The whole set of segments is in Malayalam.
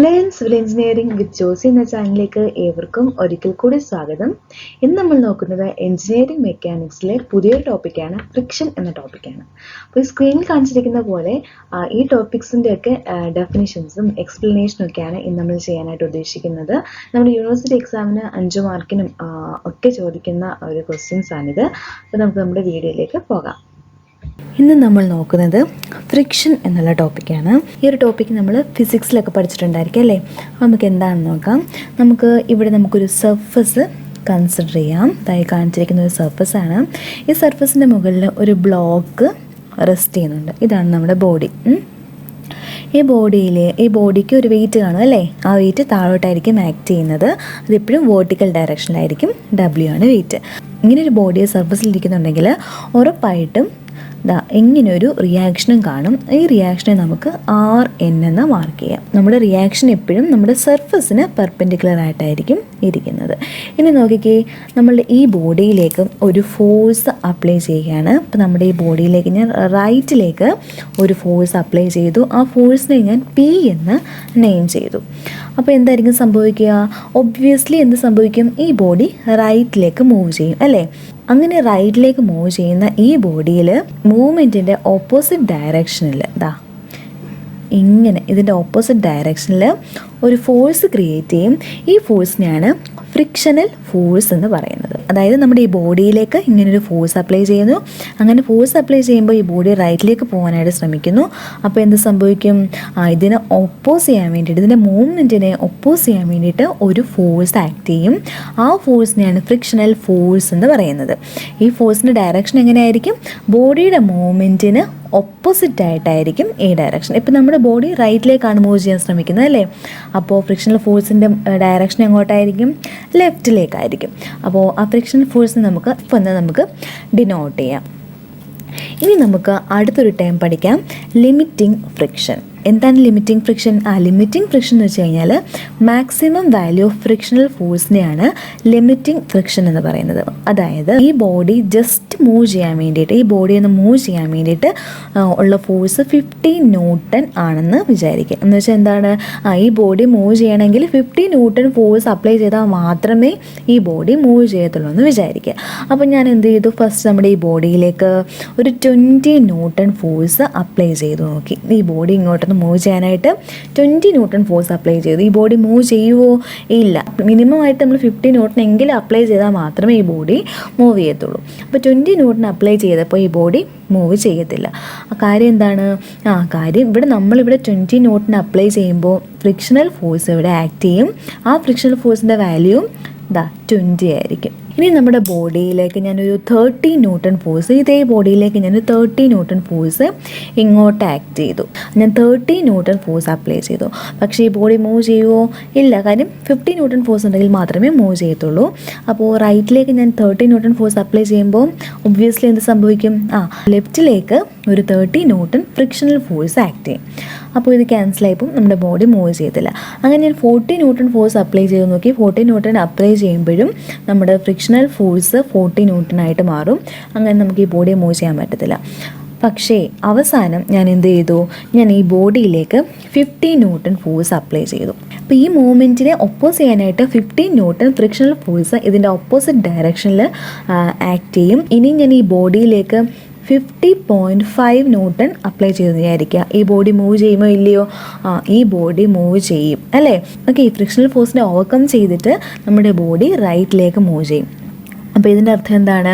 ലേൺ സിവിൽ എഞ്ചിനീയറിംഗ് വിത്ത് ജോസി എന്ന ചാനലിലേക്ക് ഏവർക്കും ഒരിക്കൽ കൂടി സ്വാഗതം. ഇന്ന് നമ്മൾ നോക്കുന്നത് എഞ്ചിനീയറിംഗ് മെക്കാനിക്സിലെ പുതിയൊരു ടോപ്പിക്കാണ്, ഫ്രിക്ഷൻ എന്ന ടോപ്പിക്കാണ്. അപ്പോൾ ഈ സ്ക്രീനിൽ കാണിച്ചിരിക്കുന്ന പോലെ ഈ ടോപ്പിക്സിൻ്റെ ഒക്കെ ഡെഫിനിഷൻസും എക്സ്പ്ലനേഷനും ഒക്കെയാണ് ഇന്ന് നമ്മൾ ചെയ്യാനായിട്ട് ഉദ്ദേശിക്കുന്നത്. നമ്മുടെ യൂണിവേഴ്സിറ്റി എക്സാമിന് 5 മാർക്കിനും ഒക്കെ ചോദിക്കുന്ന ഒരു ക്വസ്റ്റ്യൻസ് ആണിത്. അപ്പോൾ നമുക്ക് നമ്മുടെ വീഡിയോയിലേക്ക് പോകാം. ഇന്ന് നമ്മൾ നോക്കുന്നത് ഫ്രിക്ഷൻ എന്നുള്ള ടോപ്പിക്കാണ്. ഈ ഒരു ടോപ്പിക്ക് നമ്മൾ ഫിസിക്സിലൊക്കെ പഠിച്ചിട്ടുണ്ടായിരിക്കും അല്ലേ? നമുക്ക് എന്താണെന്ന് നോക്കാം. നമുക്കൊരു സർഫസ് കൺസിഡർ ചെയ്യാം. താഴെ കാണിച്ചിരിക്കുന്ന ഒരു സർഫസാണ്. ഈ സർഫസിൻ്റെ മുകളിൽ ഒരു ബ്ലോക്ക് റെസ്റ്റ് ചെയ്യുന്നുണ്ട്. ഇതാണ് നമ്മുടെ ബോഡി. ഈ ബോഡിക്ക് ഒരു വെയിറ്റ് കാണും അല്ലേ? ആ വെയിറ്റ് താഴോട്ടായിരിക്കും ആക്ട് ചെയ്യുന്നത്. അതെപ്പോഴും വേർട്ടിക്കൽ ഡയറക്ഷനിലായിരിക്കും. W ആണ് വെയിറ്റ്. ഇങ്ങനെ ഒരു ബോഡി സർഫസിൽ ഇരിക്കുന്നുണ്ടെങ്കിൽ ഉറപ്പായിട്ടും ഇങ്ങനൊരു റിയാക്ഷനും കാണും. ഈ റിയാക്ഷനെ നമുക്ക് RN എന്ന് മാർക്ക് ചെയ്യാം. നമ്മുടെ റിയാക്ഷൻ എപ്പോഴും നമ്മുടെ സർഫസിന് പെർപെൻഡിക്കുലർ ആയിട്ടായിരിക്കും ഇരിക്കുന്നത്. ഇനി നോക്കിക്കേ, നമ്മളുടെ ഈ ബോഡിയിലേക്ക് ഒരു ഫോഴ്സ് അപ്ലൈ ചെയ്യുകയാണ്. അപ്പോൾ നമ്മുടെ ഈ ബോഡിയിലേക്ക് ഞാൻ റൈറ്റിലേക്ക് ഒരു ഫോഴ്സ് അപ്ലൈ ചെയ്തു. ആ ഫോഴ്സിനെ ഞാൻ P എന്ന് നെയിം ചെയ്തു. അപ്പോൾ എന്തായിരിക്കും സംഭവിക്കുക? ഒബ്വിയസ്ലി എന്ത് സംഭവിക്കും? ഈ ബോഡി റൈറ്റിലേക്ക് മൂവ് ചെയ്യും അല്ലേ? അങ്ങനെ റൈറ്റിലേക്ക് മൂവ് ചെയ്യുന്ന ഈ ബോഡിയിൽ മൂവ്മെൻറ്റിൻ്റെ ഓപ്പോസിറ്റ് ഡയറക്ഷനിൽ ഇതിൻ്റെ ഓപ്പോസിറ്റ് ഡയറക്ഷനിൽ ഒരു ഫോഴ്സ് ക്രിയേറ്റ് ചെയ്യും. ഈ ഫോഴ്സിനെയാണ് ഫ്രിക്ഷണൽ ഫോഴ്സ് എന്ന് പറയുന്നത്. അതായത് നമ്മുടെ ഈ ബോഡിയിലേക്ക് ഇങ്ങനൊരു ഫോഴ്സ് അപ്ലൈ ചെയ്യുന്നു. അങ്ങനെ ഫോഴ്സ് അപ്ലൈ ചെയ്യുമ്പോൾ ഈ ബോഡി റൈറ്റിലേക്ക് പോകാനായിട്ട് ശ്രമിക്കുന്നു. അപ്പോൾ എന്ത് സംഭവിക്കും? ഇതിനെ ഒപ്പോസ് ചെയ്യാൻ വേണ്ടിയിട്ട്, ഇതിൻ്റെ മൂവ്മെൻറ്റിനെ ഒപ്പോസ് ചെയ്യാൻ വേണ്ടിയിട്ട് ഒരു ഫോഴ്സ് ആക്ട് ചെയ്യും. ആ ഫോഴ്സിനെയാണ് ഫ്രിക്ഷണൽ ഫോഴ്സ് എന്ന് പറയുന്നത്. ഈ ഫോഴ്സിൻ്റെ ഡയറക്ഷൻ എങ്ങനെയായിരിക്കും? ബോഡിയുടെ മൂവ്മെൻറ്റിന് ഓപ്പോസിറ്റ് ആയിട്ടായിരിക്കും ഈ ഡയറക്ഷൻ. ഇപ്പം നമ്മുടെ ബോഡി റൈറ്റിലേക്കാണ് മൂവ് ചെയ്യാൻ ശ്രമിക്കുന്നത് അല്ലേ? അപ്പോൾ ഫ്രിക്ഷണൽ ഫോഴ്സിൻ്റെ ഡയറക്ഷൻ എങ്ങോട്ടായിരിക്കും? ലെഫ്റ്റിലേക്കായിരിക്കും. അപ്പോൾ ആ ഫ്രിക്ഷണൽ ഫോഴ്സ് നമുക്ക് ഡിനോട്ട് ചെയ്യാം. ഇനി നമുക്ക് അടുത്തൊരു ടേം പഠിക്കാം, ലിമിറ്റിംഗ് ഫ്രിക്ഷൻ. എന്താണ് ലിമിറ്റിംഗ് ഫ്രിക്ഷൻ? ലിമിറ്റിംഗ് ഫ്രിക്ഷൻ എന്ന് വെച്ച് കഴിഞ്ഞാൽ മാക്സിമം വാല്യൂ ഓഫ് ഫ്രിക്ഷണൽ ഫോഴ്സിനെയാണ് ലിമിറ്റിംഗ് ഫ്രിക്ഷൻ എന്ന് പറയുന്നത്. അതായത് ഈ ബോഡി ജസ്റ്റ് മൂവ് ചെയ്യാൻ വേണ്ടിയിട്ട്, ഈ ബോഡിയൊന്ന് മൂവ് ചെയ്യാൻ വേണ്ടിയിട്ട് ഉള്ള ഫോഴ്സ് 50 ന്യൂട്ടൺ ആണെന്ന് വിചാരിക്കുക. എന്ന് വെച്ചാൽ എന്താണ്? ഈ ബോഡി മൂവ് ചെയ്യണമെങ്കിൽ 50 ന്യൂട്ടൺ ഫോഴ്സ് അപ്ലൈ ചെയ്താൽ മാത്രമേ ഈ ബോഡി മൂവ് ചെയ്യത്തുള്ളൂ എന്ന് വിചാരിക്കുക. അപ്പോൾ ഞാൻ എന്ത് ചെയ്തു? ഫസ്റ്റ് നമ്മുടെ ഈ ബോഡിയിലേക്ക് ഒരു 20 ന്യൂട്ടൺ ഫോഴ്സ് അപ്ലൈ ചെയ്തു നോക്കി. ഈ ബോഡി ഇങ്ങോട്ടൊന്ന് മൂവ് ചെയ്യാനായിട്ട് 20 ന്യൂട്ടൺ ഫോഴ്സ് അപ്ലൈ ചെയ്തു. ഈ ബോഡി മൂവ് ചെയ്യുമോ? ഇല്ല. മിനിമം ആയിട്ട് നമ്മൾ 50 ന്യൂട്ടൺ എങ്കിലും അപ്ലൈ ചെയ്താൽ മാത്രമേ ഈ ബോഡി മൂവ് ചെയ്യത്തുള്ളൂ. അപ്പോൾ 20 ന്യൂട്ടൺ അപ്ലൈ ചെയ്തപ്പോൾ ഈ ബോഡി മൂവ് ചെയ്യത്തില്ല. കാര്യം എന്താണ്? നമ്മളിവിടെ 20 ന്യൂട്ടൺ അപ്ലൈ ചെയ്യുമ്പോൾ ഫ്രിക്ഷണൽ ഫോഴ്സ് ഇവിടെ ആക്ട് ചെയ്യും. ആ ഫ്രിക്ഷണൽ ഫോഴ്സിൻ്റെ വാല്യൂ 20 ആയിരിക്കും. ഇനി നമ്മുടെ ബോഡിയിലേക്ക് ഞാനൊരു 30 ന്യൂട്ടൺ ഫോഴ്സ്, ഇതേ ബോഡിയിലേക്ക് ഞാൻ 30 ന്യൂട്ടൺ ഫോഴ്സ് ഇങ്ങോട്ട് ആക്ട് ചെയ്തു. ഞാൻ 30 ന്യൂട്ടൺ ഫോഴ്സ് അപ്ലൈ ചെയ്തു. പക്ഷേ ഈ ബോഡി മൂവ് ചെയ്യുമോ? ഇല്ല. കാര്യം 50 ന്യൂട്ടൺ ഫോഴ്സ് ഉണ്ടെങ്കിൽ മാത്രമേ മൂവ് ചെയ്യത്തുള്ളൂ. അപ്പോൾ റൈറ്റിലേക്ക് ഞാൻ 30 ന്യൂട്ടൺ ഫോഴ്സ് അപ്ലൈ ചെയ്യുമ്പോൾ ഒബ്വിയസ്ലി എന്ത് സംഭവിക്കും? ലെഫ്റ്റിലേക്ക് ഒരു 30 ന്യൂട്ടൺ ഫ്രിക്ഷണൽ ഫോഴ്സ് ആക്ട് ചെയ്യും. അപ്പോൾ ഇത് ക്യാൻസലായപ്പോൾ നമ്മുടെ ബോഡി മൂവ് ചെയ്യത്തില്ല. അങ്ങനെ ഞാൻ 40 ന്യൂട്ടൺ ഫോഴ്സ് അപ്ലൈ ചെയ്ത് നോക്കി. 40 ന്യൂട്ടൺ അപ്ലൈ ചെയ്യുമ്പോഴും നമ്മുടെ ഫ്രിക്ഷണൽ ഫോഴ്സ് 40 ന്യൂട്ടൺ ആയിട്ട് മാറും. അങ്ങനെ നമുക്ക് ഈ ബോഡിയെ മൂവ് ചെയ്യാൻ പറ്റത്തില്ല. പക്ഷേ അവസാനം ഞാൻ എന്ത് ചെയ്തു? ഞാൻ ഈ ബോഡിയിലേക്ക് 50 ന്യൂട്ടൺ ഫോഴ്സ് അപ്ലൈ ചെയ്തു. അപ്പോൾ ഈ മൂവ്മെൻറ്റിനെ ഒപ്പോസ് ചെയ്യാനായിട്ട് 50 ന്യൂട്ടൺ ഫ്രിക്ഷണൽ ഫോഴ്സ് ഇതിൻ്റെ ഓപ്പോസിറ്റ് ഡയറക്ഷനിൽ ആക്ട് ചെയ്യും. ഇനി ഞാൻ ഈ ബോഡിയിലേക്ക് 50.5 ന്യൂട്ടൺ അപ്ലൈ ചെയ്തെന്ന് വിചാരിക്കുക. ഈ ബോഡി മൂവ് ചെയ്യുമോ ഇല്ലയോ? ഈ ബോഡി മൂവ് ചെയ്യും അല്ലേ? ഓക്കെ, ഈ ഫ്രിക്ഷണൽ ഫോഴ്സിനെ ഓവർകം ചെയ്തിട്ട് നമ്മുടെ ബോഡി റൈറ്റിലേക്ക് മൂവ് ചെയ്യും. അപ്പോൾ ഇതിൻ്റെ അർത്ഥം എന്താണ്?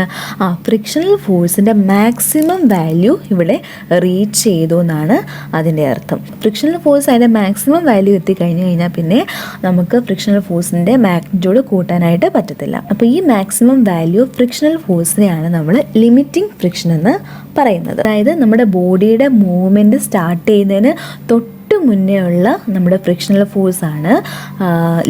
ഫ്രിക്ഷണൽ ഫോഴ്സിൻ്റെ മാക്സിമം വാല്യൂ ഇവിടെ റീച്ച് ചെയ്തു എന്നാണ് അതിൻ്റെ അർത്ഥം. ഫ്രിക്ഷണൽ ഫോഴ്സ് അതിൻ്റെ മാക്സിമം വാല്യൂ എത്തിക്കഴിഞ്ഞാൽ പിന്നെ നമുക്ക് ഫ്രിക്ഷണൽ ഫോഴ്സിൻ്റെ മാഗ്നിറ്റ്യൂഡ് കൂട്ടാനായിട്ട് പറ്റത്തില്ല. അപ്പോൾ ഈ മാക്സിമം വാല്യൂ ഫ്രിക്ഷണൽ ഫോഴ്സിനെയാണ് നമ്മൾ ലിമിറ്റിംഗ് ഫ്രിക്ഷൻ എന്ന് പറയുന്നത്. അതായത് നമ്മുടെ ബോഡിയുടെ മൂവ്മെൻറ്റ് സ്റ്റാർട്ട് ചെയ്യുന്നതിന് മുന്നേ ഉള്ള നമ്മുടെ ഫ്രിക്ഷണൽ ഫോഴ്സാണ്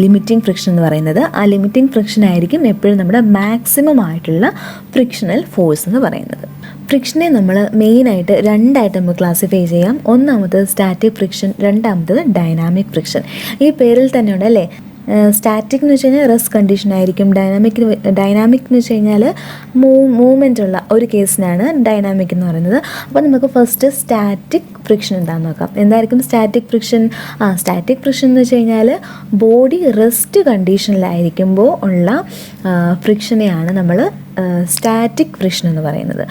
ലിമിറ്റിംഗ് ഫ്രിക്ഷൻ എന്ന് പറയുന്നത്. ആ ലിമിറ്റിംഗ് ഫ്രിക്ഷൻ ആയിരിക്കും എപ്പോഴും നമ്മുടെ മാക്സിമം ആയിട്ടുള്ള ഫ്രിക്ഷണൽ ഫോഴ്സ് എന്ന് പറയുന്നത്. ഫ്രിക്ഷനെ നമ്മൾ മെയിനായിട്ട് രണ്ടായിട്ട് നമുക്ക് ക്ലാസിഫൈ ചെയ്യാം. ഒന്നാമത്തത് സ്റ്റാറ്റിക് ഫ്രിക്ഷൻ, രണ്ടാമത്തത് ഡൈനാമിക് ഫ്രിക്ഷൻ. ഈ പേരിൽ തന്നെ ഉണ്ട് അല്ലേ? സ്റ്റാറ്റിക് എന്ന് വെച്ച് കഴിഞ്ഞാൽ റെസ്റ്റ് കണ്ടീഷൻ ആയിരിക്കും. ഡൈനാമിക് എന്ന് വെച്ച് കഴിഞ്ഞാൽ മൂവ്മെൻ്റ് ഉള്ള ഒരു കേസിനാണ് ഡൈനാമിക് എന്ന് പറയുന്നത്. അപ്പോൾ നമുക്ക് ഫസ്റ്റ് സ്റ്റാറ്റിക് ഫ്രിക്ഷൻ എന്താണെന്ന് നോക്കാം. എന്തായിരിക്കും സ്റ്റാറ്റിക് ഫ്രിക്ഷൻ? സ്റ്റാറ്റിക് ഫ്രിക്ഷൻ എന്ന് വെച്ച് കഴിഞ്ഞാൽ ബോഡി റെസ്റ്റ് കണ്ടീഷനിലായിരിക്കുമ്പോൾ ഉള്ള ഫ്രിക്ഷനെയാണ് നമ്മൾ സ്റ്റാറ്റിക് ഫ്രിക്ഷൻ എന്ന് പറയുന്നത്.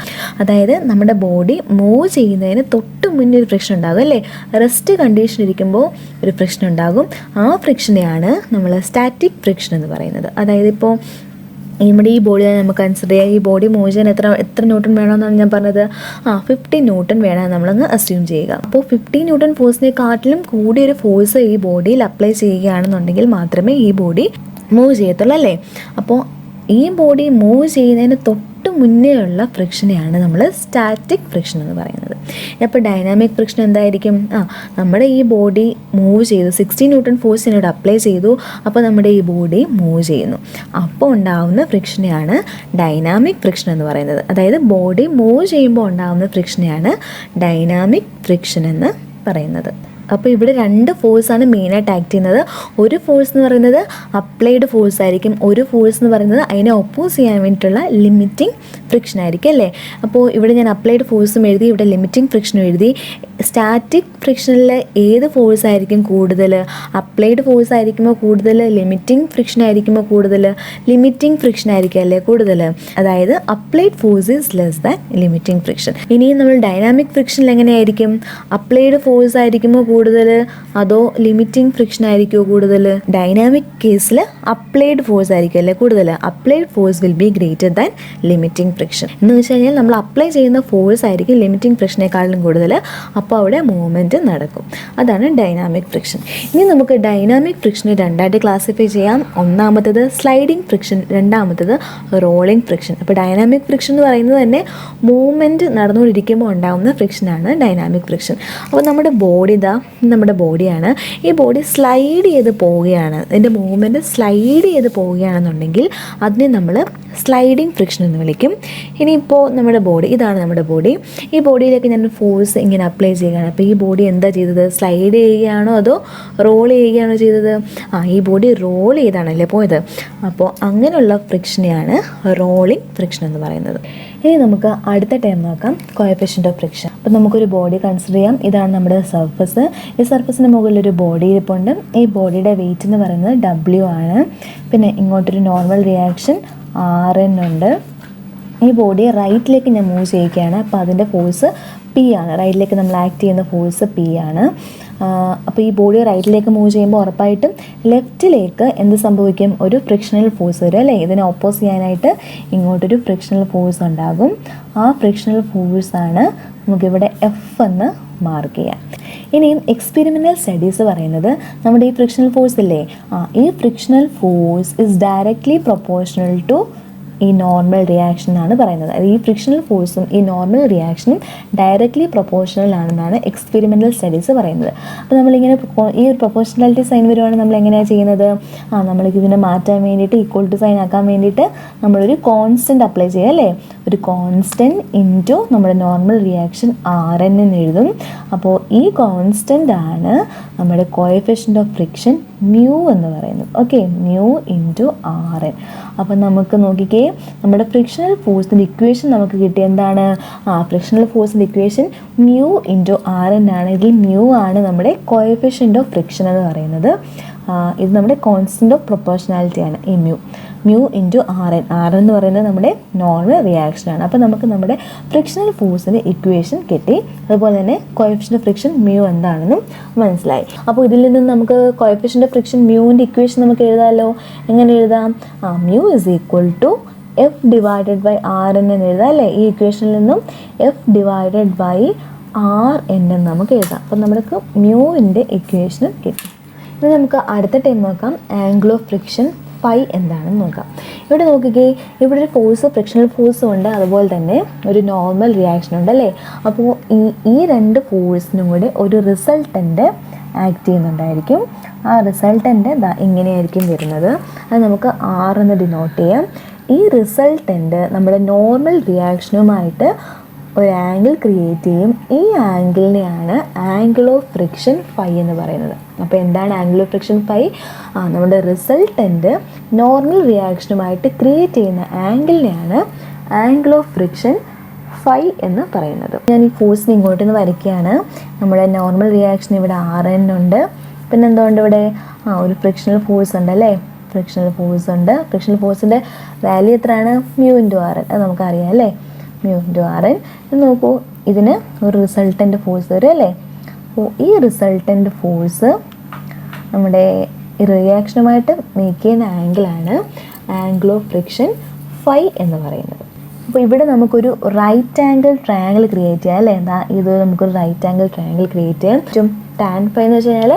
അതായത് നമ്മുടെ ബോഡി മൂവ് ചെയ്യുന്നതിന് തൊട്ട് മുന്നേ ഒരു ഫ്രിക്ഷൻ ഉണ്ടാകും അല്ലേ? റെസ്റ്റ് കണ്ടീഷൻ ഇരിക്കുമ്പോൾ ഒരു ഫ്രിക്ഷൻ ഉണ്ടാകും. ആ ഫ്രിക്ഷനെയാണ് നമ്മൾ സ്റ്റാറ്റിക് ഫ്രിക്ഷൻ എന്ന് പറയുന്നത്. അതായത് ഇപ്പോൾ നമ്മുടെ ഈ ബോഡി നമുക്ക് കൺസിഡർ ചെയ്യാം. ഈ ബോഡി മൂവ് ചെയ്യാൻ എത്ര ന്യൂട്ടൺ വേണമെന്നാണ് ഞാൻ പറഞ്ഞത്? 50 ന്യൂട്ടൺ വേണം നമ്മളങ്ങ് അസ്യൂം ചെയ്യുക. അപ്പോൾ 50 ന്യൂട്ടൺ ഫോഴ്സിനെക്കാട്ടിലും കൂടിയൊരു ഫോഴ്സ് ഈ ബോഡിയിൽ അപ്ലൈ ചെയ്യുകയാണെന്നുണ്ടെങ്കിൽ മാത്രമേ ഈ ബോഡി മൂവ് ചെയ്യത്തുള്ളൂ അല്ലേ? അപ്പോൾ ഈ ബോഡി മൂവ് ചെയ്യുന്നതിന് തൊട്ട് മുന്നേ ഉള്ള ഫ്രിക്ഷനെയാണ് നമ്മൾ സ്റ്റാറ്റിക് ഫ്രിക്ഷൻ എന്ന് പറയുന്നത്. അപ്പോൾ ഡൈനാമിക് ഫ്രിക്ഷൻ എന്തായിരിക്കും? നമ്മുടെ ഈ ബോഡി മൂവ് ചെയ്തു, 60 ന്യൂട്ടൺ ഫോഴ്സ് എന്നോട് അപ്ലൈ ചെയ്തു, അപ്പോൾ നമ്മുടെ ഈ ബോഡി മൂവ് ചെയ്യുന്നു. അപ്പോൾ ഉണ്ടാകുന്ന ഫ്രിക്ഷനെയാണ് ഡൈനാമിക് ഫ്രിക്ഷൻ എന്ന് പറയുന്നത്. അതായത് ബോഡി മൂവ് ചെയ്യുമ്പോൾ ഉണ്ടാകുന്ന ഫ്രിക്ഷനെയാണ് ഡൈനാമിക് ഫ്രിക്ഷൻ എന്ന് പറയുന്നത്. അപ്പോൾ ഇവിടെ 2 ഫോഴ്സാണ് മെയിനായിട്ട് ആക്ട് ചെയ്യുന്നത്. ഒരു ഫോഴ്സ് എന്ന് പറയുന്നത് അപ്ലൈഡ് ഫോഴ്സ് ആയിരിക്കും, ഒരു ഫോഴ്സ് എന്ന് പറയുന്നത് അതിനെ ഒപ്പോസ് ചെയ്യാൻ വേണ്ടിയിട്ടുള്ള ലിമിറ്റിംഗ് ഫ്രിക്ഷൻ ആയിരിക്കും അല്ലേ? അപ്പോൾ ഇവിടെ ഞാൻ അപ്ലൈഡ് ഫോഴ്സും എഴുതി, ഇവിടെ ലിമിറ്റിംഗ് ഫ്രിക്ഷനും എഴുതി. സ്റ്റാറ്റിക് ഫ്രിക്ഷനിൽ ഏത് ഫോഴ്സ് ആയിരിക്കും കൂടുതൽ? അപ്ലൈഡ് ഫോഴ്സ് ആയിരിക്കുമ്പോൾ കൂടുതൽ, ലിമിറ്റിംഗ് ഫ്രിക്ഷൻ ആയിരിക്കുമ്പോൾ കൂടുതൽ? ലിമിറ്റിംഗ് ഫ്രിക്ഷൻ ആയിരിക്കും അല്ലേ കൂടുതൽ? അതായത് applied force is less than limiting friction. ഇനിയും നമ്മൾ ഡൈനാമിക് ഫ്രിക്ഷനിൽ എങ്ങനെയായിരിക്കും? അപ്ലൈഡ് ഫോഴ്സ് ആയിരിക്കുമ്പോൾ കൂടുതൽ, അതോ ലിമിറ്റിംഗ് ഫ്രിക്ഷൻ ആയിരിക്കുമോ കൂടുതൽ? ഡൈനാമിക് കേസിൽ അപ്ലൈഡ് ഫോഴ്സ് ആയിരിക്കും അല്ലേ കൂടുതൽ? Applied force will be greater than limiting friction. എന്ന് വെച്ച് കഴിഞ്ഞാൽ നമ്മൾ അപ്ലൈ ചെയ്യുന്ന ഫോഴ്സ് ആയിരിക്കും ലിമിറ്റിംഗ് ഫ്രിക്ഷനേക്കാളും കൂടുതൽ. അപ്പോൾ അവിടെ മൂവ്മെൻറ്റ് നടക്കും. അതാണ് ഡൈനാമിക് ഫ്രിക്ഷൻ. ഇനി നമുക്ക് ഡൈനാമിക് ഫ്രിക്ഷനെ രണ്ടായിട്ട് ക്ലാസിഫൈ ചെയ്യാം. ഒന്നാമത്തത് സ്ലൈഡിംഗ് ഫ്രിക്ഷൻ, രണ്ടാമത്തത് റോളിംഗ് ഫ്രിക്ഷൻ. അപ്പോൾ ഡൈനാമിക് ഫ്രിക്ഷൻ എന്ന് പറയുന്നത് തന്നെ മൂവ്മെൻറ്റ് നടന്നുകൊണ്ടിരിക്കുമ്പോൾ ഉണ്ടാകുന്ന ഫ്രിക്ഷനാണ് ഡൈനാമിക് ഫ്രിക്ഷൻ. അപ്പോൾ നമ്മുടെ ബോഡിയാണ്. ഈ ബോഡി സ്ലൈഡ് ചെയ്ത് പോവുകയാണ്, അതിൻ്റെ മൂവ്മെൻറ്റ് സ്ലൈഡ് ചെയ്ത് പോവുകയാണെന്നുണ്ടെങ്കിൽ അതിനെ നമ്മൾ സ്ലൈഡിംഗ് ഫ്രിക്ഷൻ എന്ന് വിളിക്കും. ഇനിയിപ്പോൾ ഇതാണ് നമ്മുടെ ബോഡി. ഈ ബോഡിയിലേക്ക് ഞാൻ ഫോഴ്സ് ഇങ്ങനെ അപ്ലൈ ചെയ്യുകയാണ്. അപ്പോൾ ഈ ബോഡി എന്താ ചെയ്തത്? സ്ലൈഡ് ചെയ്യുകയാണോ അതോ റോൾ ചെയ്യുകയാണോ ചെയ്തത്? ഈ ബോഡി റോൾ ചെയ്താണല്ലേ പോയത്. അപ്പോൾ അങ്ങനെയുള്ള ഫ്രിക്ഷനെയാണ് റോളിംഗ് ഫ്രിക്ഷൻ എന്ന് പറയുന്നത്. ഇനി നമുക്ക് അടുത്ത ടൈം നോക്കാം, കോഎഫിഷ്യൻ്റ് ഓഫ് ഫ്രിക്ഷൻ. അപ്പോൾ നമുക്കൊരു ബോഡി കൺസിഡർ ചെയ്യാം. ഇതാണ് നമ്മുടെ സർഫസ്. ഈ സർഫസിന് മുകളിലൊരു ബോഡി ഇരിപ്പുണ്ട്. ഈ ബോഡിയുടെ വെയിറ്റ് എന്ന് പറയുന്നത് W ആണ്. പിന്നെ ഇങ്ങോട്ടൊരു നോർമൽ റിയാക്ഷൻ RN ഉണ്ട്. ഈ ബോഡി റൈറ്റിലേക്ക് ഞാൻ മൂവ് ചെയ്യുകയാണ്. അപ്പോൾ അതിൻ്റെ ഫോഴ്സ് P ആണ്. റൈറ്റിലേക്ക് നമ്മൾ ആക്ട് ചെയ്യുന്ന ഫോഴ്സ് P ആണ്. അപ്പോൾ ഈ ബോഡി റൈറ്റിലേക്ക് മൂവ് ചെയ്യുമ്പോൾ ഉറപ്പായിട്ടും ലെഫ്റ്റിലേക്ക് എന്ത് സംഭവിക്കും? ഒരു ഫ്രിക്ഷണൽ ഫോഴ്സ് വരും അല്ലേ? ഇതിനെ ഓപ്പോസ് ചെയ്യാനായിട്ട് ഇങ്ങോട്ടൊരു ഫ്രിക്ഷണൽ ഫോഴ്സ് ഉണ്ടാകും. ആ ഫ്രിക്ഷണൽ ഫോഴ്സാണ് നമുക്കിവിടെ F എന്ന് മാർക്ക് ചെയ്യാം. ഇനിയും എക്സ്പെരിമെൻ്റൽ സ്റ്റഡീസ് പറയുന്നത് നമ്മുടെ ഈ ഫ്രിക്ഷണൽ ഫോഴ്സ് ഇല്ലേ, ഈ frictional force is directly proportional to ഈ നോർമൽ റിയാക്ഷൻ എന്നാണ് പറയുന്നത്. അത് ഈ ഫ്രിക്ഷണൽ ഫോഴ്സും ഈ നോർമൽ റിയാക്ഷനും ഡയറക്ട്ലി പ്രൊപ്പോർഷണൽ ആണെന്നാണ് എക്സ്പെരിമെൻ്റൽ സ്റ്റഡീസ് പറയുന്നത്. അപ്പോൾ നമ്മളിങ്ങനെ ഈ പ്രൊപ്പോർഷണാലിറ്റി സൈൻ വരുവാണ് നമ്മൾ എങ്ങനെയാണ് ചെയ്യുന്നത്? നമ്മൾക്ക് ഇതിനെ മാറ്റാൻ വേണ്ടിയിട്ട്, ഈക്വൽ ടു സൈൻ ആക്കാൻ വേണ്ടിയിട്ട് നമ്മളൊരു കോൺസ്റ്റൻറ്റ് അപ്ലൈ ചെയ്യുക അല്ലേ? ഒരു കോൺസ്റ്റൻറ്റ് ഇൻറ്റു നമ്മുടെ നോർമൽ റിയാക്ഷൻ RN എന്ന് എഴുതും. അപ്പോൾ ഈ കോൺസ്റ്റൻ്റ് ആണ് നമ്മുടെ കോഎഫിഷ്യൻ്റ് ഓഫ് ഫ്രിക്ഷൻ മ്യൂ എന്ന് പറയുന്നത്. Okay, mu into RN. അപ്പം നമുക്ക് നോക്കിക്കേ, നമ്മുടെ ഫ്രിക്ഷണൽ ഫോഴ്സിൻ്റെ ഇക്വേഷൻ നമുക്ക് കിട്ടിയ എന്താണ്? ഫ്രിക്ഷണൽ ഫോഴ്സിൻ്റെ ഇക്വേഷൻ മ്യൂ ഇൻറ്റു RN ആണ്. ഇതിൽ മ്യൂ ആണ് നമ്മുടെ കോഎഫിഷ്യൻ്റ് ഓഫ് ഫ്രിക്ഷൻ എന്ന് പറയുന്നത്. ഇത് നമ്മുടെ കോൺസ്റ്റൻ്റ് ഓഫ് പ്രൊപ്പോർഷണാലിറ്റിയാണ് ഈ മ്യൂ ഇൻറ്റു RN. RN എന്ന് പറയുന്നത് നമ്മുടെ നോർമൽ റിയാക്ഷനാണ്. അപ്പോൾ നമുക്ക് നമ്മുടെ ഫ്രിക്ഷണൽ ഫോഴ്സിൻ്റെ ഇക്വേഷൻ കിട്ടി. അതുപോലെ തന്നെ കോഎഫിഷ്യൻ്റ് ഓഫ് ഫ്രിക്ഷൻ മ്യൂ എന്താണെന്നും മനസ്സിലായി. അപ്പോൾ ഇതിൽ നിന്ന് നമുക്ക് കോഎഫിഷ്യൻ്റ് ഓഫ് ഫ്രിക്ഷൻ മ്യൂവിൻ്റെ ഇക്വേഷൻ നമുക്ക് എഴുതാമല്ലോ. എങ്ങനെ എഴുതാം? Mu is equal to F divided by RN എന്ന് എഴുതാം അല്ലേ? ഈ ഇക്വേഷനിൽ നിന്നും F ഡിവൈഡഡ് ബൈ RN എന്ന് നമുക്ക് എഴുതാം. അപ്പോൾ നമുക്ക് മ്യൂവിൻ്റെ ഇക്വേഷനും കിട്ടി. ഇനി നമുക്ക് അടുത്ത ടൈം നോക്കാം, ആംഗിൾ ഓഫ് ഫ്രിക്ഷൻ ഫൈ എന്താണെന്ന് നോക്കാം. ഇവിടെ നോക്കുകയെ, ഇവിടെ ഒരു ഫോഴ്സ്, ഫ്രിക്ഷണൽ ഫോഴ്സും ഉണ്ട്, അതുപോലെ തന്നെ ഒരു നോർമൽ റിയാക്ഷൻ ഉണ്ട് അല്ലേ? അപ്പോൾ ഈ രണ്ട് ഫോഴ്സിനും കൂടെ ഒരു റിസൾട്ടൻ്റ് ആക്ട് ചെയ്യുന്നുണ്ടായിരിക്കും. ആ റിസൾട്ടൻ്റ് ഇങ്ങനെയായിരിക്കും വരുന്നത്. അത് നമുക്ക് R എന്ന് ഡിനോട്ട് ചെയ്യാം. ഈ റിസൾട്ടൻ്റ് നമ്മുടെ നോർമൽ റിയാക്ഷനുമായിട്ട് ഒരു ആംഗിൾ ക്രിയേറ്റ് ചെയ്യും. ഈ ആംഗിളിനെയാണ് ആംഗിൾ ഓഫ് ഫ്രിക്ഷൻ ഫൈ എന്ന് പറയുന്നത്. അപ്പോൾ എന്താണ് ആംഗിൾ ഓഫ് ഫ്രിക്ഷൻ ഫൈ? നമ്മുടെ റിസൾട്ടൻ്റ് നോർമൽ റിയാക്ഷനുമായിട്ട് ക്രിയേറ്റ് ചെയ്യുന്ന ആംഗിളിനെയാണ് ആംഗിൾ ഓഫ് ഫ്രിക്ഷൻ ഫൈ എന്ന് പറയുന്നത്. ഞാൻ ഈ ഫോഴ്സിന് ഇങ്ങോട്ട് നിന്ന് വരയ്ക്കുകയാണ്. നമ്മുടെ നോർമൽ റിയാക്ഷൻ ഇവിടെ RN ഉണ്ട്. പിന്നെ എന്തുകൊണ്ട് ഇവിടെ ഒരു ഫ്രിക്ഷണൽ ഫോഴ്സ് ഉണ്ട് അല്ലേ? ഫ്രിക്ഷണൽ ഫോഴ്സ് ഉണ്ട്. ഫ്രിക്ഷണൽ ഫോഴ്സിൻ്റെ വാല്യൂ എത്രയാണ്? μ×RN. അത് നമുക്കറിയാം അല്ലേ? μ×RN. നോക്കൂ, ഇതിന് ഒരു റിസൾട്ടൻ്റ് ഫോഴ്സ് വരും അല്ലേ? അപ്പോൾ ഈ റിസൾട്ടൻ്റ് ഫോഴ്സ് നമ്മുടെ ഈ റിയാക്ഷനുമായിട്ട് മേക്ക് ചെയ്യുന്ന ആംഗിളാണ് ആംഗിൾ ഓഫ് ഫ്രിക്ഷൻ ഫൈ എന്ന് പറയുന്നത്. അപ്പോൾ ഇവിടെ നമുക്കൊരു റൈറ്റ് ആംഗിൾ ട്രയാങ്കിൾ ക്രിയേറ്റ് ചെയ്യാം അല്ലേ? എന്താ ഇത്? നമുക്കൊരു റൈറ്റ് ആംഗിൾ ട്രയാങ്കിൾ ക്രിയേറ്റ് ചെയ്യാം. ടാൻ ഫൈ എന്ന് വെച്ച് കഴിഞ്ഞാൽ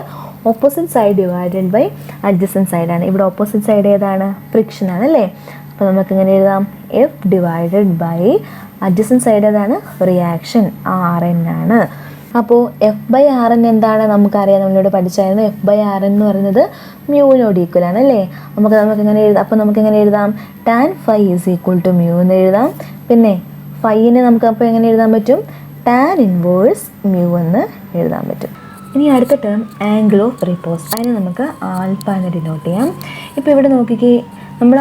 opposite side divided by adjacent സൈഡാണ്. ഇവിടെ ഓപ്പോസിറ്റ് സൈഡ് ഏതാണ്? ഫ്രിക്ഷൻ ആണ് അല്ലേ? അപ്പോൾ നമുക്ക് എങ്ങനെ എഴുതാം? F divided by adjacent side ഏതാണ്? റിയാക്ഷൻ RN ആണ്. അപ്പോൾ F/RN എന്താണ്? നമുക്കറിയാം, നമ്മളിവിടെ പഠിച്ചായിരുന്നു. F/RN എന്ന് പറയുന്നത് മ്യൂവിനോട് ഈക്വൽ ആണ് അല്ലേ? നമുക്ക് എങ്ങനെ എഴുതാം? അപ്പോൾ നമുക്ക് എങ്ങനെ എഴുതാം? Tan phi is equal to mu എന്ന് എഴുതാം. പിന്നെ ഫൈനെ നമുക്ക് അപ്പോൾ എങ്ങനെ എഴുതാൻ പറ്റും? ടാൻ ഇൻവേഴ്സ് മ്യൂ എന്ന് എഴുതാൻ പറ്റും. ഇനി അടുത്ത ടേം ആംഗിൾ ഓഫ് റിപ്പോസ്. അതിനെ നമുക്ക് ആൽഫ എന്ന് ഡിനോട്ട് ചെയ്യാം. ഇപ്പോൾ ഇവിടെ നോക്കിക്കേ, നമ്മൾ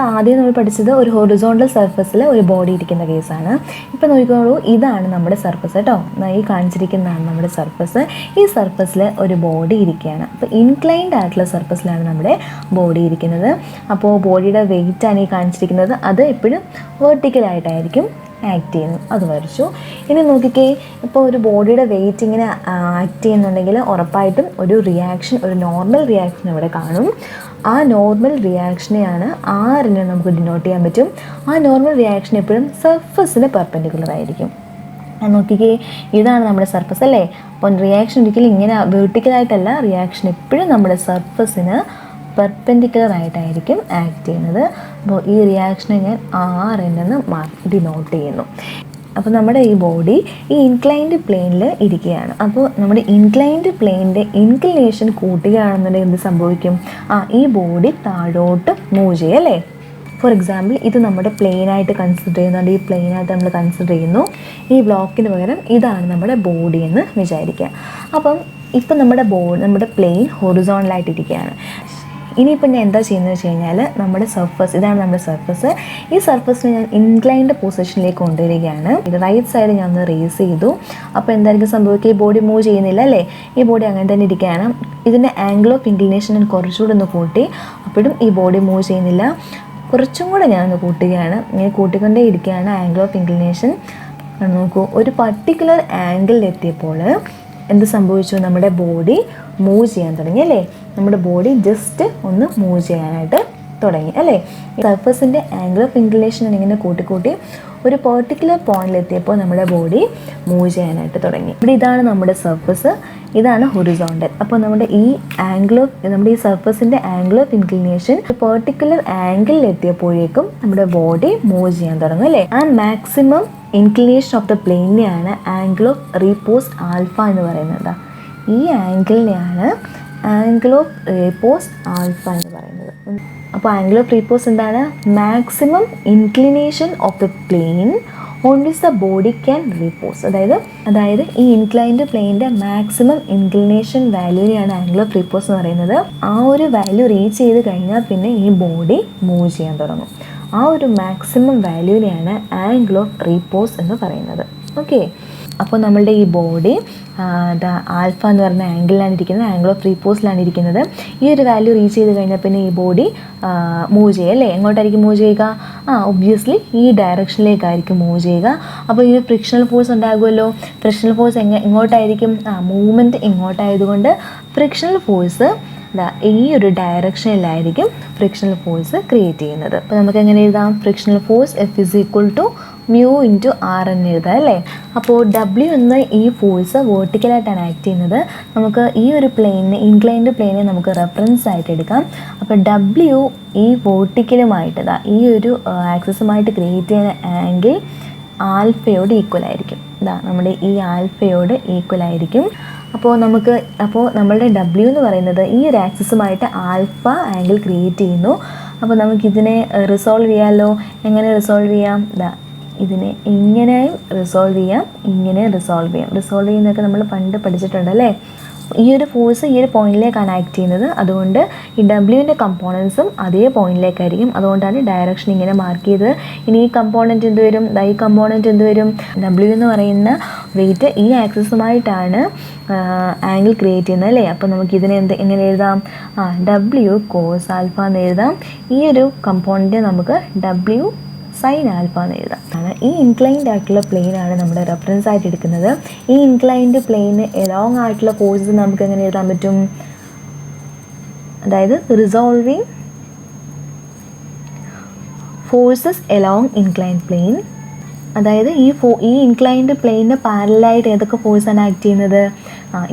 പഠിച്ചത് ഒരു ഹൊറിസോണ്ടൽ സർഫസിൽ ഒരു ബോഡി ഇരിക്കുന്ന കേസാണ്. ഇപ്പോൾ നോക്കിക്കോളൂ, ഇതാണ് നമ്മുടെ സർഫസ് കേട്ടോ. ഈ കാണിച്ചിരിക്കുന്നതാണ് നമ്മുടെ സർഫസ്. ഈ സർഫസിൽ ഒരു ബോഡി ഇരിക്കുകയാണ്. അപ്പോൾ ഇൻക്ലൈൻഡ് ആയിട്ടുള്ള സർഫസിലാണ് നമ്മുടെ ബോഡി ഇരിക്കുന്നത്. അപ്പോൾ ബോഡിയുടെ വെയിറ്റാണ് ഈ കാണിച്ചിരിക്കുന്നത്. അത് എപ്പോഴും വെർട്ടിക്കലായിട്ടായിരിക്കും ആക്ട് ചെയ്യുന്നു. അത് വരച്ചു. ഇനി നോക്കിക്കേ, ഇപ്പോൾ ഒരു ബോഡിയുടെ വെയിറ്റ് ഇങ്ങനെ ആക്ട് ചെയ്യുന്നുണ്ടെങ്കിൽ ഉറപ്പായിട്ടും ഒരു റിയാക്ഷൻ, ഒരു നോർമൽ റിയാക്ഷൻ ഇവിടെ കാണും. ആ നോർമൽ റിയാക്ഷനെയാണ് ആറിനെ നമുക്ക് ഡിനോട്ട് ചെയ്യാൻ പറ്റും. ആ നോർമൽ റിയാക്ഷൻ എപ്പോഴും സർഫസിന് പെർപെൻഡിക്കുലർ ആയിരിക്കും. നോക്കിക്കേ, ഇതാണ് നമ്മുടെ സർഫസ് അല്ലേ? അപ്പോൾ റിയാക്ഷൻ ഒരിക്കലും ഇങ്ങനെ വെർട്ടിക്കലായിട്ടല്ല, റിയാക്ഷൻ എപ്പോഴും നമ്മുടെ സർഫസിന് പെർപെൻഡിക്കുലർ ആയിട്ടായിരിക്കും ആക്ട് ചെയ്യുന്നത്. അപ്പോൾ ഈ റിയാക്ഷനെ ഞാൻ RN എന്ന് ഡിനോട്ട് ചെയ്യുന്നു. അപ്പോൾ നമ്മുടെ ഈ ബോഡി ഈ ഇൻക്ലൈൻഡ് പ്ലെയിനിൽ ഇരിക്കുകയാണ്. അപ്പോൾ നമ്മുടെ ഇൻക്ലൈൻഡ് പ്ലെയിനിൻ്റെ ഇൻക്ലിനേഷൻ കൂട്ടുകയാണെന്നുണ്ടെങ്കിൽ എന്ത് സംഭവിക്കും? ഈ ബോഡി താഴോട്ട് മൂവ് ചെയ്യും അല്ലേ? ഫോർ എക്സാമ്പിൾ, ഇത് നമ്മുടെ പ്ലെയിനായിട്ട് കൺസിഡർ ചെയ്യുന്നുണ്ട്. ഈ പ്ലെയിനായിട്ട് നമ്മൾ കൺസിഡർ ചെയ്യുന്നു. ഈ ബ്ലോക്കിന് പകരം ഇതാണ് നമ്മുടെ ബോഡി എന്ന് വിചാരിക്കുക. അപ്പം ഇപ്പം നമ്മുടെ പ്ലെയിൻ ഹൊറിസോണ്ടലായിട്ടിരിക്കുകയാണ്. ഇനിയിപ്പോൾ ഞാൻ എന്താ ചെയ്യുന്നത് വെച്ച് കഴിഞ്ഞാൽ, നമ്മുടെ സർഫസ്, ഇതാണ് നമ്മുടെ സർഫസ്. ഈ സർഫസിനെ ഞാൻ ഇൻക്ലൈൻഡ് പൊസിഷനിലേക്ക് കൊണ്ടുവരികയാണ്. ഇത് റൈറ്റ് സൈഡ് ഞാൻ ഒന്ന് റേസ് ചെയ്തു. അപ്പോൾ എന്തായിരിക്കും സംഭവിക്കുക? ഈ ബോഡി മൂവ് ചെയ്യുന്നില്ല അല്ലേ? ഈ ബോഡി അങ്ങനെ തന്നെ ഇരിക്കുകയാണ്. ഇതിൻ്റെ ആംഗിൾ ഓഫ് ഇൻക്ലിനേഷൻ ഞാൻ കുറച്ചുകൂടെ ഒന്ന് കൂട്ടി. അപ്പോഴും ഈ ബോഡി മൂവ് ചെയ്യുന്നില്ല. കുറച്ചും കൂടെ ഞാനൊന്ന് കൂട്ടുകയാണ്. ഇങ്ങനെ കൂട്ടിക്കൊണ്ടേ ഇരിക്കുകയാണ് ആംഗിൾ ഓഫ് ഇൻക്ലിനേഷൻ. നോക്കൂ, ഒരു പർട്ടിക്കുലർ ആംഗിളിലെത്തിയപ്പോൾ എന്ത് സംഭവിച്ചു? നമ്മുടെ ബോഡി മൂവ് ചെയ്യാൻ തുടങ്ങി അല്ലേ? നമ്മുടെ ബോഡി ജസ്റ്റ് ഒന്ന് മൂവ് ചെയ്യാനായിട്ട് തുടങ്ങി അല്ലേ? സർഫസിൻ്റെ ആംഗിൾ ഓഫ് ഇൻക്ലിനേഷൻ ഇങ്ങനെ കൂട്ടിക്കൂട്ടി ഒരു പെർട്ടിക്കുലർ പോയിന്റിലെത്തിയപ്പോൾ നമ്മുടെ ബോഡി മൂവ് ചെയ്യാനായിട്ട് തുടങ്ങി. ഇവിടെ ഇതാണ് നമ്മുടെ സർഫസ്, ഇതാണ് ഹൊറിസോണ്ടൽ. അപ്പോൾ നമ്മുടെ ഈ സർഫസിൻ്റെ ആംഗിൾ ഓഫ് ഇൻക്ലിനേഷൻ പെർട്ടിക്കുലർ ആംഗിളിലെത്തിയപ്പോഴേക്കും നമ്മുടെ ബോഡി മൂവ് ചെയ്യാൻ തുടങ്ങും അല്ലേ? മാക്സിമം ഇൻക്ലിനേഷൻ ഓഫ് ദ പ്ലെയിനിനെയാണ് ആംഗിൾ ഓഫ് റീപോസ് ആൽഫ എന്ന് പറയുന്നത്. ഈ ആംഗിളിനെയാണ് ആംഗിൾ ഓഫ് റീപോസ് ആൽഫ എന്ന് പറയുന്നത്. അപ്പോൾ ആംഗിൾ ഓഫ് റീപോസ് എന്താണ്? Maximum inclination of the plane on which the body can repose. അതായത് ഈ ഇൻക്ലൈൻഡ് പ്ലെയിൻ്റെ മാക്സിമം ഇൻക്ലിനേഷൻ വാല്യൂവിനെയാണ് ആംഗിൾ ഓഫ് റീപോസ് എന്ന് പറയുന്നത്. ആ ഒരു വാല്യൂ റീച്ച് ചെയ്ത് കഴിഞ്ഞാൽ പിന്നെ ഈ ബോഡി മൂവ് ചെയ്യാൻ തുടങ്ങും. ആ ഒരു മാക്സിമം വാല്യൂവിനെയാണ് ആംഗിൾ ഓഫ് റീപോസ് എന്ന് പറയുന്നത്. ഓക്കെ, അപ്പോൾ നമ്മളുടെ ഈ ബോഡി ആൽഫ എന്ന് പറഞ്ഞ ആംഗിളിലാണ് ഇരിക്കുന്നത്, ആംഗിൾ ഓഫ് റീപോസിലാണ് ഇരിക്കുന്നത്. ഈ ഒരു വാല്യൂ റീച്ച് ചെയ്ത് കഴിഞ്ഞാൽ പിന്നെ ഈ ബോഡി മൂവ് ചെയ്യുക അല്ലേ? എങ്ങോട്ടായിരിക്കും മൂവ് ചെയ്യുക? ഒബ്വിയസ്ലി ഈ ഡയറക്ഷനിലേക്കായിരിക്കും മൂവ് ചെയ്യുക. അപ്പോൾ ഈ ഫ്രിക്ഷണൽ ഫോഴ്സ് ഉണ്ടാകുമല്ലോ. ഫ്രിക്ഷണൽ ഫോഴ്സ് എങ്ങോട്ടായിരിക്കും? മൂവ്മെൻറ്റ് ഇങ്ങോട്ടായതുകൊണ്ട് ഫ്രിക്ഷണൽ ഫോഴ്സ് ഈ ഒരു ഡയറക്ഷനിലായിരിക്കും ഫ്രിക്ഷണൽ ഫോഴ്സ് ക്രിയേറ്റ് ചെയ്യുന്നത്. അപ്പോൾ നമുക്ക് എങ്ങനെ എഴുതാം? Frictional force F is equal to μ×RN എഴുതാം അല്ലേ? അപ്പോൾ W എന്ന ഈ ഫോഴ്സ് വേർട്ടിക്കലായിട്ടാണ് ആക്ട് ചെയ്യുന്നത്. നമുക്ക് ഈ ഒരു പ്ലെയിനിനെ, ഇൻക്ലൈൻഡ് പ്ലെയിനെ നമുക്ക് റെഫറൻസ് ആയിട്ട് എടുക്കാം. അപ്പോൾ W ഈ വേർട്ടിക്കലുമായിട്ട് ഈ ഒരു ആക്സിസുമായിട്ട് ക്രിയേറ്റ് ചെയ്യുന്ന ആംഗിൾ ആൽഫയോട് ഈക്വൽ ആയിരിക്കും. നമ്മുടെ ഈ ആൽഫയോട് ഈക്വൽ ആയിരിക്കും. അപ്പോൾ നമ്മളുടെ W എന്ന് പറയുന്നത് ഈ ഒരു ആക്സിസുമായിട്ട് ആൽഫ ആംഗിൾ ക്രിയേറ്റ് ചെയ്യുന്നു. അപ്പോൾ നമുക്കിതിനെ റിസോൾവ് ചെയ്യാമല്ലോ. എങ്ങനെ റിസോൾവ് ചെയ്യാം? ഇതിനെ ഇങ്ങനെയും റിസോൾവ് ചെയ്യാം, ഇങ്ങനെ റിസോൾവ് ചെയ്യാം. റിസോൾവ് ചെയ്യുന്നതൊക്കെ നമ്മൾ പണ്ട് പഠിച്ചിട്ടുണ്ടല്ലേ. ഈ ഒരു ഫോഴ്സ് ഈ ഒരു പോയിന്റിലേക്കാണ് ആക്ട് ചെയ്യുന്നത്. അതുകൊണ്ട് ഈ ഡബ്ല്യുവിൻ്റെ കമ്പോണൻസും അതേ പോയിന്റിലേക്കായിരിക്കും. അതുകൊണ്ടാണ് ഡയറക്ഷൻ ഇങ്ങനെ മാർക്ക് ചെയ്തത്. ഇനി ഈ കമ്പോണൻറ്റ് എന്ത് വരും? ഈ കമ്പോണൻറ്റ് എന്ത് വരും? ഡബ്ല്യു എന്ന് പറയുന്ന വെയിറ്റ് ഈ ആക്സിസുമായിട്ടാണ് ആംഗിൾ ക്രിയേറ്റ് ചെയ്യുന്നത് അല്ലേ. അപ്പോൾ നമുക്ക് ഇതിനെ എങ്ങനെ എഴുതാം? ഡബ്ല്യു കോസ് ആൽഫ എന്ന് എഴുതാം. ഈ ഒരു കമ്പോണൻറ്റ് നമുക്ക് ഡബ്ല്യു സൈൻ ആൽഫ എന്ന് എഴുതാം. ഈ ഇൻക്ലൈൻഡ് ആയിട്ടുള്ള പ്ലെയിൻ ആണ് നമ്മുടെ റെഫറൻസ് ആയിട്ട് എടുക്കുന്നത്. ഈ ഇൻക്ലൈൻഡ് പ്ലെയിന് എലോങ് ആയിട്ടുള്ള ഫോഴ്സ് നമുക്ക് എങ്ങനെ എഴുതാൻ പറ്റും? അതായത് resolving forces along inclined plane. അതായത് ഈ ഇൻക്ലൈൻഡ് പ്ലെയിനിന് പാരലായിട്ട് ഏതൊക്കെ ഫോഴ്സാണ് ആക്ട് ചെയ്യുന്നത്?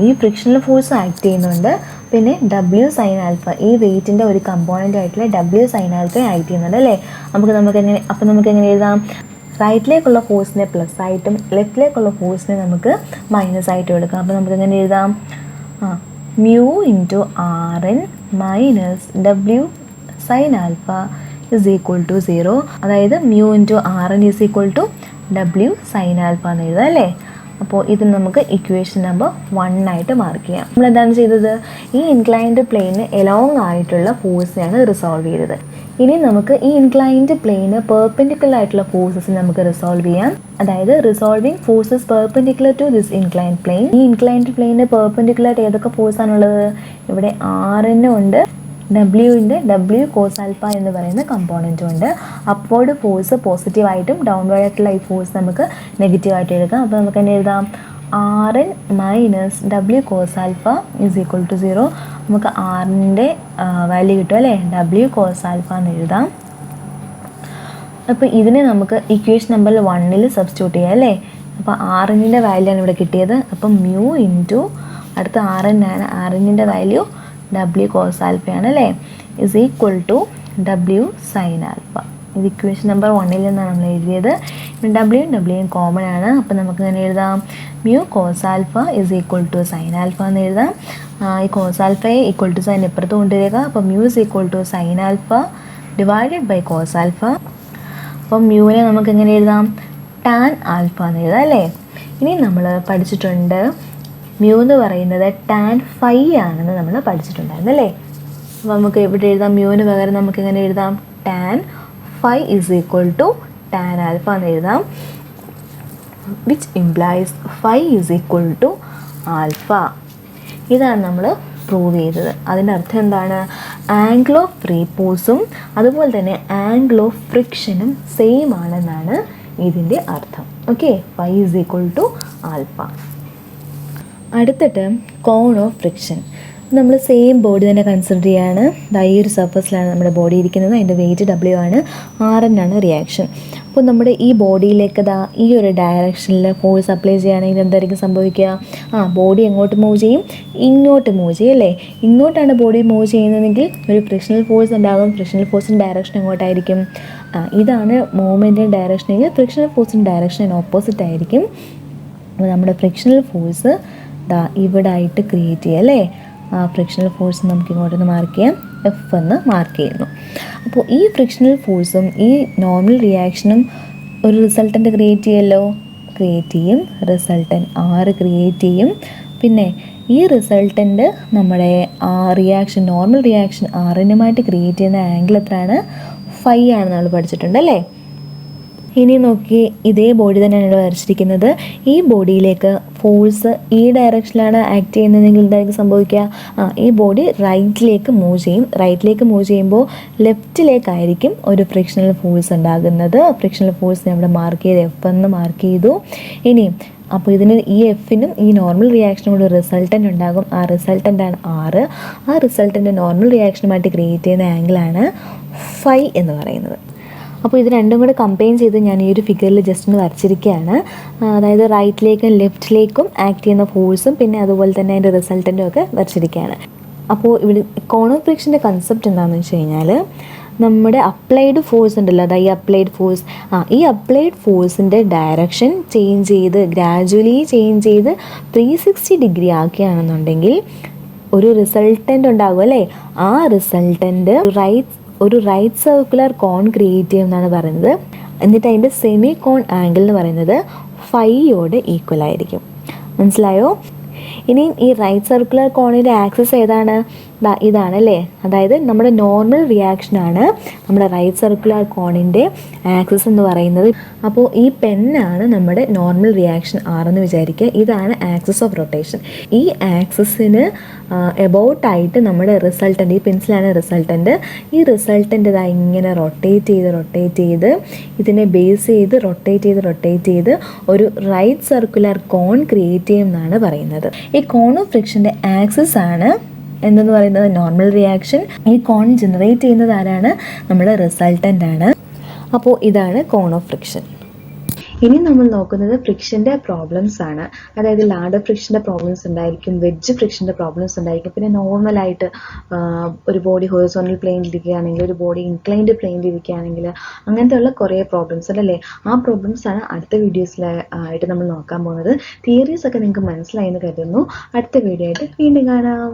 ഈ ഫ്രിക്ഷണൽ ഫോഴ്സ് ആക്ട് ചെയ്യുന്നുണ്ട്. പിന്നെ ഡബ്ല്യു സൈൻ ആൽഫ, ഈ വെയിറ്റിൻ്റെ ഒരു കമ്പോണൻ്റ് ആയിട്ടുള്ള ഡബ്ല്യു സൈൻ ആൽഫ ആക്ട് ചെയ്യുന്നുണ്ട് അല്ലേ. നമുക്ക് എങ്ങനെ എഴുതാം? റൈറ്റിലേക്കുള്ള ഫോഴ്സിനെ പ്ലസ് ആയിട്ടും ലെഫ്റ്റിലേക്കുള്ള ഫോഴ്സിനെ നമുക്ക് മൈനസ് ആയിട്ടും എടുക്കാം. അപ്പോൾ നമുക്ക് എങ്ങനെ എഴുതാം? Mu into R N minus W sine alpha is equal to 0. അതായത് mu into R N is equal to W sine alpha എന്ന് എഴുതാം അല്ലേ. അപ്പോൾ ഇത് നമുക്ക് ഇക്വേഷൻ നമ്പർ 1 ആയിട്ട് മാർക്ക് ചെയ്യാം. നമ്മൾ എന്താണ് ചെയ്തത്? ഈ ഇൻക്ലൈൻഡ് പ്ലെയിന് എലോങ് ആയിട്ടുള്ള ഫോഴ്സിനെയാണ് റിസോൾവ് ചെയ്തത്. ഇനി നമുക്ക് ഈ ഇൻക്ലൈൻഡ് പ്ലെയിന് പെർപെൻഡിക്കുലർ ആയിട്ടുള്ള ഫോഴ്സസ് നമുക്ക് റിസോൾവ് ചെയ്യാം. അതായത് resolving forces perpendicular to this inclined plane. ഈ ഇൻക്ലൈൻഡ് പ്ലെയിന് പെർപെൻഡിക്കുലർ ആയിട്ട് ഏതൊക്കെ ഫോഴ്സാണുള്ളത്? ഇവിടെ ആർ എൻ ഉണ്ട്, ഡബ്ല്യുവിൻ്റെ ഡബ്ല്യു കോസ് ആൽഫ എന്ന് പറയുന്ന കമ്പോണൻറ്റും ഉണ്ട്. അപ്വേർഡ് ഫോഴ്സ് പോസിറ്റീവായിട്ടും ഡൗൺവേർഡ് ആയിട്ടുള്ള ഈ ഫോഴ്സ് നമുക്ക് നെഗറ്റീവായിട്ട് എടുക്കാം. അപ്പോൾ നമുക്ക് തന്നെ എഴുതാം R N minus W cos alpha is equal to 0. നമുക്ക് ആറിൻ്റെ വാല്യൂ കിട്ടും അല്ലേ, ഡബ്ല്യു കോസ് ആൽഫ എന്ന് എഴുതാം. അപ്പോൾ ഇതിനെ നമുക്ക് ഇക്വേഷൻ നമ്പർ 1 സബ്സ്റ്റിറ്റ്യൂട്ട് ചെയ്യാം അല്ലേ. അപ്പോൾ ആർ എന്നിൻ്റെ വാല്യൂ ആണ് ഇവിടെ കിട്ടിയത്. അപ്പം മ്യൂ ഇൻറ്റു അടുത്ത ആർ എൻ ആണ്, ആർ എന്നിൻ്റെ വാല്യൂ ഡബ്ല്യു കോസ് ആൽഫയാണ് അല്ലേ, is equal to W sine alpha. ഇത് ഇക്വേഷൻ നമ്പർ 1 നിന്നാണ് നമ്മൾ എഴുതിയത്. ഡബ്ല്യുവും കോമൺ ആണ്. അപ്പോൾ നമുക്ക് ഇങ്ങനെ എഴുതാം mu cos alpha is equal to sine alpha എന്ന് എഴുതാം. ഈ കോസ് ആൽഫയെ ഈക്വൽ ടു സൈൻ എപ്പുറത്ത് കൊണ്ടുവരിക. അപ്പോൾ mu is equal to sine alpha divided by cos alpha. അപ്പം മ്യൂവിനെ നമുക്ക് എങ്ങനെ എഴുതാം? ടാൻ ആൽഫ എന്ന് എഴുതാം അല്ലേ. ഇനി നമ്മൾ പഠിച്ചിട്ടുണ്ട് മ്യൂ എന്ന് പറയുന്നത് ടാൻ ഫൈ ആണെന്ന് നമ്മൾ പഠിച്ചിട്ടുണ്ടായിരുന്നു അല്ലേ. അപ്പോൾ നമുക്ക് ഇവിടെ എഴുതാം മ്യൂവിന് പകരം നമുക്ക് എങ്ങനെ എഴുതാം? Tan phi is equal to tan alpha എന്ന് എഴുതാം, which implies phi is equal to alpha. ഇതാണ് നമ്മൾ പ്രൂവ് ചെയ്തത്. അതിൻ്റെ അർത്ഥം എന്താണ്? ആംഗിൾ ഓഫ് റീപോസും അതുപോലെ തന്നെ ആംഗിൾ ഓഫ് ഫ്രിക്ഷനും സെയിം ആണെന്നാണ് ഇതിൻ്റെ അർത്ഥം. Okay, phi is equal to alpha. അടുത്തിട്ട് കോൺ ഓഫ് ഫ്രിക്ഷൻ. നമ്മൾ സെയിം ബോഡി തന്നെ കൺസിഡർ ചെയ്യാണ്. ഈ ഒരു സർഫസിലാണ് നമ്മുടെ ബോഡി ഇരിക്കുന്നത്. അതിൻ്റെ വെയിറ്റ് ഡബ്ല്യു ആണ്, ആർ എൻ ആണ് റിയാക്ഷൻ. അപ്പോൾ നമ്മുടെ ഈ ബോഡിയിലേക്ക് ഈ ഒരു ഡയറക്ഷനിൽ ഫോഴ്സ് അപ്ലൈ ചെയ്യുകയാണെങ്കിൽ എന്തായിരിക്കും സംഭവിക്കുക? ബോഡി എങ്ങോട്ട് മൂവ് ചെയ്യും? ഇങ്ങോട്ട് മൂവ് ചെയ്യും അല്ലേ. ഇങ്ങോട്ടാണ് ബോഡി മൂവ് ചെയ്യുന്നതെങ്കിൽ ഒരു ഫ്രിക്ഷണൽ ഫോഴ്സ് ഉണ്ടാകും. ഫ്രിക്ഷണൽ ഫോഴ്സിൻ്റെ ഡയറക്ഷൻ എങ്ങോട്ടായിരിക്കും? ഇതാണ് മൂവ്മെൻറ്റിൻ്റെ ഡയറക്ഷനെങ്കിൽ ഫ്രിക്ഷണൽ ഫോഴ്സിൻ്റെ ഡയറക്ഷൻ ഓപ്പോസിറ്റ് ആയിരിക്കും. അപ്പോൾ നമ്മുടെ ഫ്രിക്ഷണൽ ഫോഴ്സ് ഇവിടെ ആയിട്ട് ക്രിയേറ്റ് ചെയ്യുക അല്ലേ. ഫ്രിക്ഷണൽ ഫോഴ്സ് നമുക്ക് ഇങ്ങോട്ടൊന്ന് മാർക്ക് ചെയ്യാം, എഫ് എന്ന് മാർക്ക് ചെയ്യുന്നു. അപ്പോൾ ഈ ഫ്രിക്ഷണൽ ഫോഴ്സും ഈ നോർമൽ റിയാക്ഷനും ഒരു റിസൾട്ടൻ്റ് ക്രിയേറ്റ് ചെയ്യും. റിസൾട്ടൻ്റ് ആർ ക്രിയേറ്റ് ചെയ്യും. പിന്നെ ഈ റിസൾട്ടൻ്റ് നമ്മുടെ റിയാക്ഷൻ നോർമൽ റിയാക്ഷൻ ആർ എന്നുമായിട്ട് ക്രിയേറ്റ് ചെയ്യുന്ന ആംഗിൾ എത്രയാണ്? ഫൈ ആണെന്ന് നമ്മൾ പഠിച്ചിട്ടുണ്ടല്ലേ. ഇനി നോക്കി, ഇതേ ബോഡി തന്നെയാണ് ഇവിടെ വരച്ചിരിക്കുന്നത്. ഈ ബോഡിയിലേക്ക് ഫോഴ്സ് ഈ ഡയറക്ഷനിലാണ് ആക്ട് ചെയ്യുന്നതെങ്കിൽ എന്തായിരിക്കും സംഭവിക്കുക? ഈ ബോഡി റൈറ്റിലേക്ക് മൂവ് ചെയ്യും. റൈറ്റിലേക്ക് മൂവ് ചെയ്യുമ്പോൾ ലെഫ്റ്റിലേക്കായിരിക്കും ഒരു ഫ്രിക്ഷണൽ ഫോഴ്സ് ഉണ്ടാകുന്നത്. ഫ്രിക്ഷണൽ ഫോഴ്സിനെ ഇവിടെ മാർക്ക് ചെയ്ത് എഫ് എന്ന് മാർക്ക് ചെയ്തു. ഇനിയും അപ്പോൾ ഇതിന് ഈ എഫിനും ഈ നോർമൽ റിയാക്ഷനും കൂടി റിസൾട്ടൻ്റ് ഉണ്ടാകും. ആ റിസൾട്ടൻ്റാണ് ആറ്. ആ റിസൾട്ടൻ്റ് നോർമൽ റിയാക്ഷനുമായിട്ട് ക്രിയേറ്റ് ചെയ്യുന്ന ആംഗിളാണ് ഫൈ എന്ന് പറയുന്നത്. അപ്പോൾ ഇത് രണ്ടും കൂടെ കമ്പൈൻ ചെയ്ത് ഞാൻ ഈ ഒരു ഫിഗറിൽ ജസ്റ്റ് ഒന്ന് വരച്ചിരിക്കുകയാണ്. അതായത് റൈറ്റിലേക്കും ലെഫ്റ്റിലേക്കും ആക്ട് ചെയ്യുന്ന ഫോഴ്സും പിന്നെ അതുപോലെ തന്നെ അതിൻ്റെ റിസൾട്ടൻറ്റും ഒക്കെ വരച്ചിരിക്കുകയാണ്. അപ്പോൾ ഇവിടെ കോൺ ഓഫ് ഫ്രിക്ഷൻ്റെ കൺസെപ്റ്റ് എന്താണെന്ന് വെച്ച് കഴിഞ്ഞാൽ, നമ്മുടെ അപ്ലൈഡ് ഫോഴ്സ് ഉണ്ടല്ലോ, അതായത് ഈ അപ്ലൈഡ് ഫോഴ്സ്, ഈ അപ്ലൈഡ് ഫോഴ്സിൻ്റെ ഡയറക്ഷൻ ഗ്രാജുവലി ചേഞ്ച് ചെയ്ത് 360 ഡിഗ്രി ആക്കുകയാണെന്നുണ്ടെങ്കിൽ ഒരു റിസൾട്ടൻ്റ് ഉണ്ടാകും അല്ലേ. ആ റിസൾട്ടൻ്റ് ഒരു റൈറ്റ് സർക്കുലർ കോൺ ക്രിയേറ്റ് ചെയ്യും എന്നാണ് പറയുന്നത്. എന്നിട്ട് അതിൻ്റെ സെമി കോൺ ആംഗിൾ എന്ന് പറയുന്നത് ഫൈയോട് ഈക്വൽ ആയിരിക്കും. മനസ്സിലായോ? ഇനി ഈ റൈറ്റ് സർക്കുലർ കോണിൻ്റെ ആക്സിസ് ഏതാണ്? ഇതാണ് അല്ലേ. അതായത് നമ്മുടെ നോർമൽ റിയാക്ഷനാണ് നമ്മുടെ റൈറ്റ് സർക്കുലർ കോണിൻ്റെ ആക്സിസ് എന്ന് പറയുന്നത്. അപ്പോൾ ഈ പെന്നാണ് നമ്മുടെ നോർമൽ റിയാക്ഷൻ ആറെന്ന് വിചാരിക്കുക. ഇതാണ് ആക്സിസ് ഓഫ് റൊട്ടേഷൻ. ഈ ആക്സിസിന് എബൌട്ടായിട്ട് നമ്മുടെ റിസൾട്ടൻ്റ്, ഈ പെൻസിലാണ് റിസൾട്ടൻ്റ്. ഈ റിസൾട്ടൻ്റ് ഇങ്ങനെ റൊട്ടേറ്റ് ചെയ്ത് ഇതിനെ ബേസ് ചെയ്ത് റൊട്ടേറ്റ് ചെയ്ത് ഒരു റൈറ്റ് സർക്കുലർ കോൺ ക്രിയേറ്റ് ചെയ്യുമെന്നാണ് പറയുന്നത്. ഈ കോൺ ഓഫ് ഫ്രിക്ഷൻ്റെ ആക്സിസ് ആണ് എന്തെന്ന് പറയുന്നത് നോർമൽ റിയാക്ഷൻ. ഈ കോൺ ജനറേറ്റ് ചെയ്യുന്നത് ആരാണ്? നമ്മുടെ റിസൾട്ടൻ്റ് ആണ്. അപ്പോൾ ഇതാണ് കോൺ ഓഫ് ഫ്രിക്ഷൻ. ഇനി നമ്മൾ നോക്കുന്നത് ഫ്രിക്ഷൻ്റെ പ്രോബ്ലംസ് ആണ്. അതായത് ലാഡർ ഫ്രിക്ഷൻ്റെ പ്രോബ്ലംസ് ഉണ്ടായിരിക്കും, വെഡ്ജ് ഫ്രിക്ഷൻ്റെ പ്രോബ്ലംസ് ഉണ്ടായിരിക്കും. പിന്നെ നോർമലായിട്ട് ഒരു ബോഡി ഹൊറിസോണ്ടൽ പ്ലെയിനിൽ ഇരിക്കുകയാണെങ്കിൽ, ഒരു ബോഡി ഇൻക്ലൈൻഡ് പ്ലെയിനിൽ ഇരിക്കുകയാണെങ്കിൽ, അങ്ങനത്തെ ഉള്ള കുറേ പ്രോബ്ലംസ് ഉണ്ടല്ലേ. ആ പ്രോബ്ലംസ് ആണ് അടുത്ത വീഡിയോസിലായിട്ട് നമ്മൾ നോക്കാൻ പോകുന്നത്. തിയറീസ് ഒക്കെ നിങ്ങൾക്ക് മനസ്സിലായെന്ന് കരുതുന്നു. അടുത്ത വീഡിയോ ആയിട്ട് വീണ്ടും കാണാം.